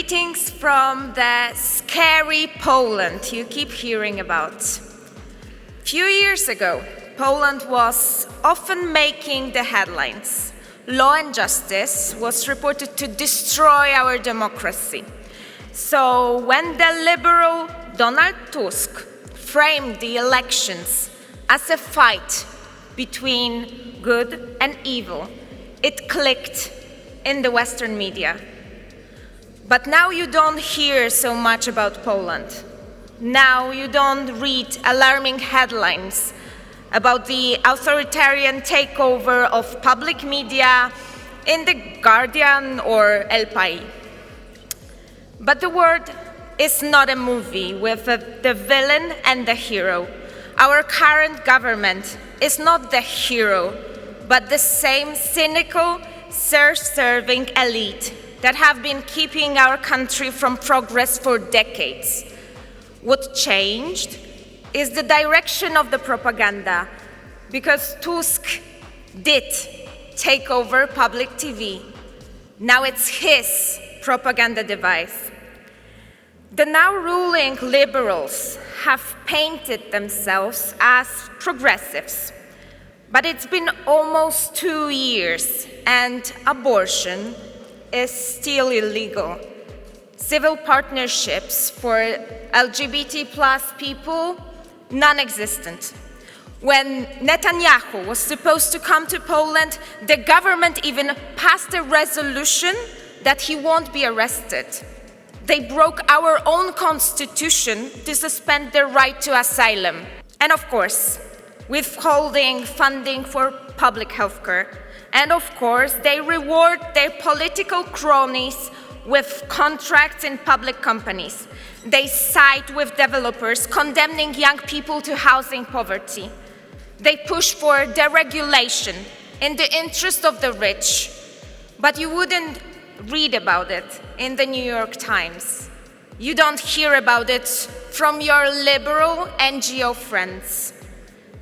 Greetings from the scary Poland you keep hearing about. A few years ago, Poland was often making the headlines. Law and justice was reported to destroy our democracy. So when the liberal Donald Tusk framed the elections as a fight between good and evil, it clicked in the Western media. But now you don't hear so much about Poland. Now you don't read alarming headlines about the authoritarian takeover of public media in The Guardian or El País. But the world is not a movie with the villain and the hero. Our current government is not the hero, but the same cynical, self-serving elite that have been keeping our country from progress for decades. What changed is the direction of the propaganda, because Tusk did take over public TV. Now it's his propaganda device. The now ruling liberals have painted themselves as progressives, but it's been almost 2 years and abortion is still illegal. Civil partnerships for LGBT plus people, non-existent. When Netanyahu was supposed to come to Poland, the government even passed a resolution that he won't be arrested. They broke our own constitution to suspend their right to asylum. And of course, withholding funding for public health care. And of course, they reward their political cronies with contracts in public companies. They side with developers, condemning young people to housing poverty. They push for deregulation in the interest of the rich. But you wouldn't read about it in the New York Times. You don't hear about it from your liberal NGO friends.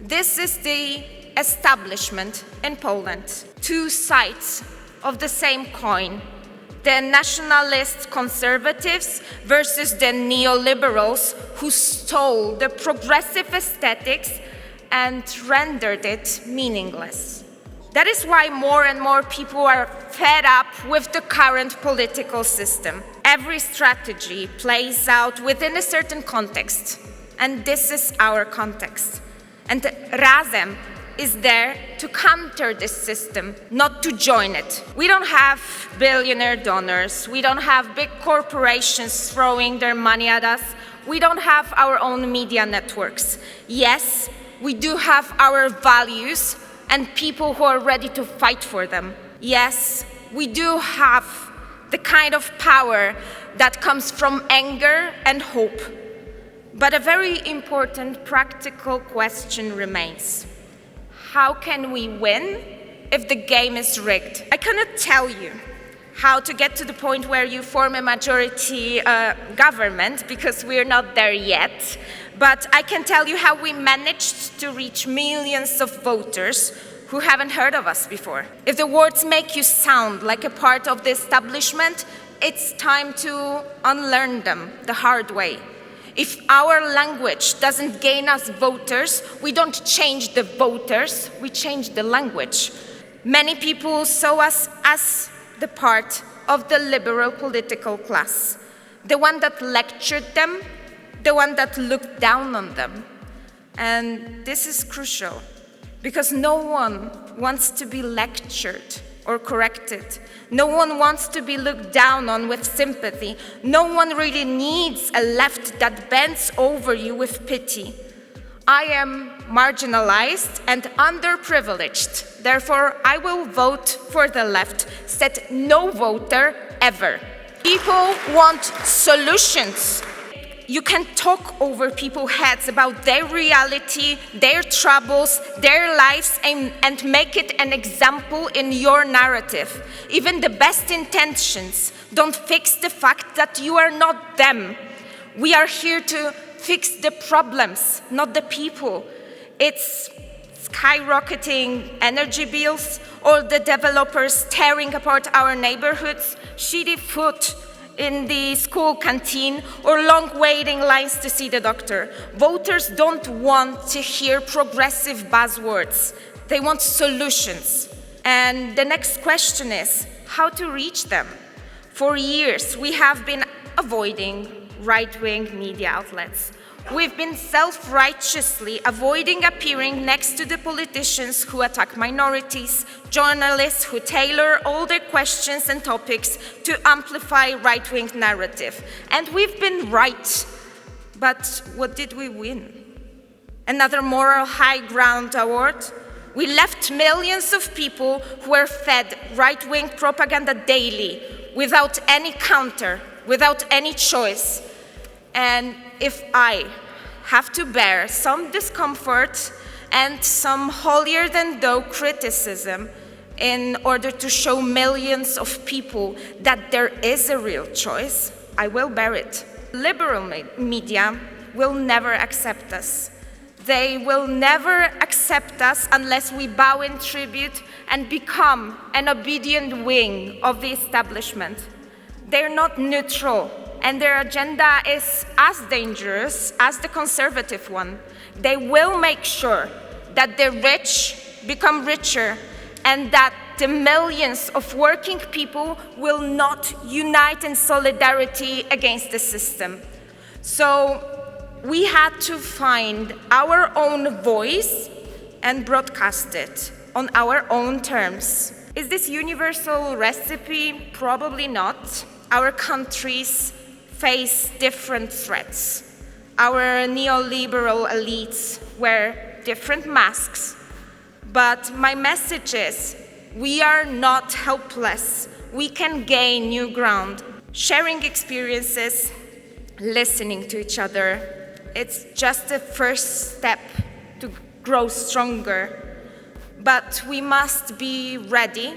This is the establishment in Poland. Two sides of the same coin. The nationalist conservatives versus the neoliberals who stole the progressive aesthetics and rendered it meaningless. That is why more and more people are fed up with the current political system. Every strategy plays out within a certain context, and this is our context. And Razem is there to counter this system, not to join it. We don't have billionaire donors. We don't have big corporations throwing their money at us. We don't have our own media networks. Yes, we do have our values and people who are ready to fight for them. Yes, we do have the kind of power that comes from anger and hope. But a very important practical question remains. How can we win if the game is rigged? I cannot tell you how to get to the point where you form a majority government, because we're not there yet. But I can tell you how we managed to reach millions of voters who haven't heard of us before. If the words make you sound like a part of the establishment, it's time to unlearn them the hard way. If our language doesn't gain us voters, we don't change the voters, we change the language. Many people saw us as the part of the liberal political class, the one that lectured them, the one that looked down on them. And this is crucial, because no one wants to be lectured or corrected. No one wants to be looked down on with sympathy. No one really needs a left that bends over you with pity. I am marginalized and underprivileged. Therefore, I will vote for the left, said no voter ever. People want solutions. You can talk over people's heads about their reality, their troubles, their lives, and make it an example in your narrative. Even the best intentions don't fix the fact that you are not them. We are here to fix the problems, not the people. It's skyrocketing energy bills, or the developers tearing apart our neighborhoods, shitty food in the school canteen or long waiting lines to see the doctor. Voters don't want to hear progressive buzzwords. They want solutions. And the next question is how to reach them. For years, we have been avoiding right-wing media outlets. We've been self-righteously avoiding appearing next to the politicians who attack minorities, journalists who tailor all their questions and topics to amplify right-wing narrative. And we've been right. But what did we win? Another moral high ground award? We left millions of people who were fed right-wing propaganda daily, without any counter, without any choice. And if I have to bear some discomfort and some holier-than-thou criticism in order to show millions of people that there is a real choice, I will bear it. Liberal media will never accept us. They will never accept us unless we bow in tribute and become an obedient wing of the establishment. They're not neutral, and their agenda is as dangerous as the conservative one. They will make sure that the rich become richer and that the millions of working people will not unite in solidarity against the system. So we had to find our own voice and broadcast it on our own terms. Is this universal recipe? Probably not. Our countries face different threats. Our neoliberal elites wear different masks. But my message is, we are not helpless. We can gain new ground. Sharing experiences, listening to each other, it's just the first step to grow stronger. But we must be ready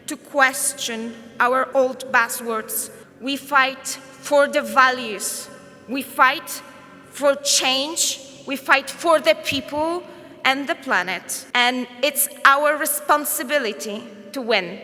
to question our old buzzwords. We fight for the values. We fight for change. We fight for the people and the planet. And it's our responsibility to win.